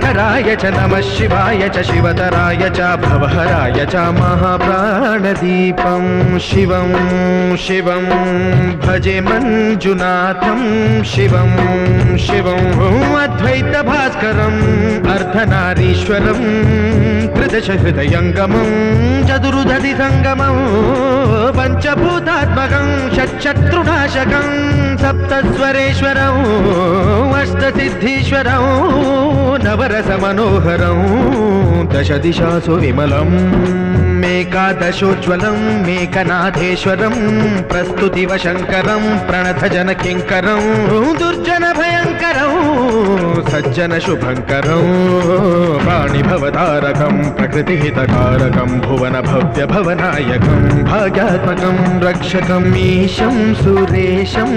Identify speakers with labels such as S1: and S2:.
S1: शङ्कराय च नमः शिवाय च शिवतराय च भवहराय च महाप्राणदीपं शिवं शिवं भजे मञ्जुनाथं शिवं शिवं अद्वैतभास्करम् अर्धनारीश्वरं त्रिदशहृदयङ्गमं चतुर्दधिसङ्गमं पञ्चभूतात्मकं षट्शत्रुनाशकं सप्तस्वरेश्वरं अष्टसिद्धीश्वरं नवरसमनोहरं दशदिशासु विमलं मेकादशोज्ज्वलं मेकनाथेश्वरं प्रस्तुतिव शङ्करं प्रणतजनकिङ्करं दुर्जनभयङ्करं सज्जनशुभङ्करं वाणिभवतारकं प्रकृतिहितकारकं भुवनभव्यभवनायकं भाग्यात्मकं रक्षकम् ईशं सुरेशं